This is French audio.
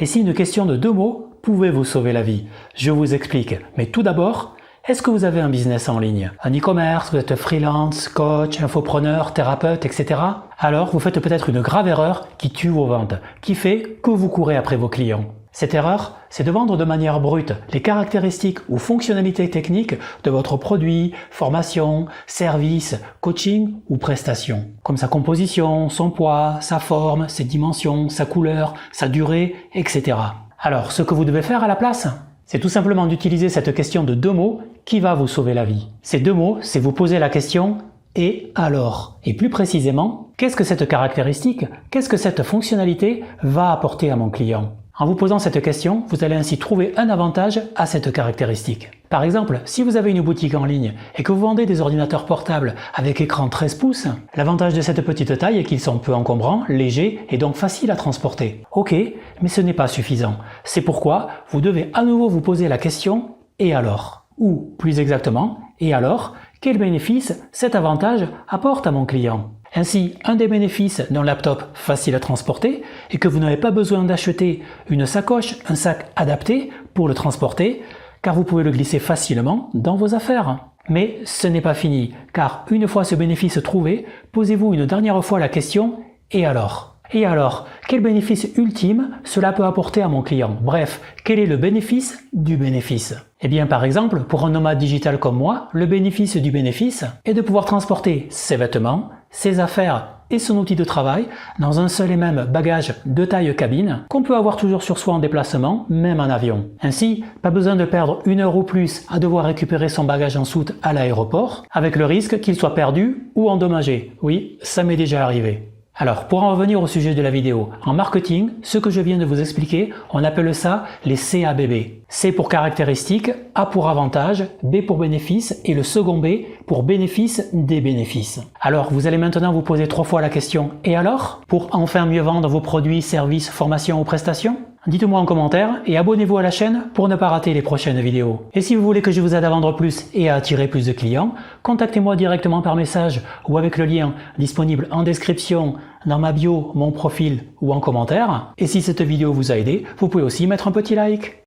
Et si une question de 2 mots pouvait vous sauver la vie? Je vous explique. Mais tout d'abord, est-ce que vous avez un business en ligne? Un e-commerce, vous êtes freelance, coach, infopreneur, thérapeute, etc. Alors vous faites peut-être une grave erreur qui tue vos ventes, qui fait que vous courez après vos clients. Cette erreur, c'est de vendre de manière brute les caractéristiques ou fonctionnalités techniques de votre produit, formation, service, coaching ou prestation, comme sa composition, son poids, sa forme, ses dimensions, sa couleur, sa durée, etc. Alors, ce que vous devez faire à la place, c'est tout simplement d'utiliser cette question de 2 mots qui va vous sauver la vie. Ces 2 mots, c'est vous poser la question « et alors ?» Et plus précisément, qu'est-ce que cette caractéristique, qu'est-ce que cette fonctionnalité va apporter à mon client? En vous posant cette question, vous allez ainsi trouver un avantage à cette caractéristique. Par exemple, si vous avez une boutique en ligne et que vous vendez des ordinateurs portables avec écran 13 pouces, l'avantage de cette petite taille est qu'ils sont peu encombrants, légers et donc faciles à transporter. Ok, mais ce n'est pas suffisant. C'est pourquoi vous devez à nouveau vous poser la question « et alors ?» Ou plus exactement, « et alors, quel bénéfice cet avantage apporte à mon client ?» Ainsi, un des bénéfices d'un laptop facile à transporter est que vous n'avez pas besoin d'acheter une sacoche, un sac adapté pour le transporter, car vous pouvez le glisser facilement dans vos affaires. Mais ce n'est pas fini, car une fois ce bénéfice trouvé, posez-vous une dernière fois la question « et alors ?» Et alors, quel bénéfice ultime cela peut apporter à mon client? Bref, quel est le bénéfice du bénéfice? Eh bien, par exemple, pour un nomade digital comme moi, le bénéfice du bénéfice est de pouvoir transporter ses vêtements, ses affaires et son outil de travail dans un seul et même bagage de taille cabine qu'on peut avoir toujours sur soi en déplacement, même en avion. Ainsi, pas besoin de perdre 1 heure ou plus à devoir récupérer son bagage en soute à l'aéroport, avec le risque qu'il soit perdu ou endommagé. Oui, ça m'est déjà arrivé. Alors, pour en revenir au sujet de la vidéo, en marketing, ce que je viens de vous expliquer, on appelle ça les CABB. C pour caractéristique, A pour avantage, B pour bénéfice et le second B pour bénéfice des bénéfices. Alors, vous allez maintenant vous poser 3 fois la question « et alors ?» pour enfin mieux vendre vos produits, services, formations ou prestations. Dites-moi en commentaire et abonnez-vous à la chaîne pour ne pas rater les prochaines vidéos. Et si vous voulez que je vous aide à vendre plus et à attirer plus de clients, contactez-moi directement par message ou avec le lien disponible en description, dans ma bio, mon profil ou en commentaire. Et si cette vidéo vous a aidé, vous pouvez aussi mettre un petit like.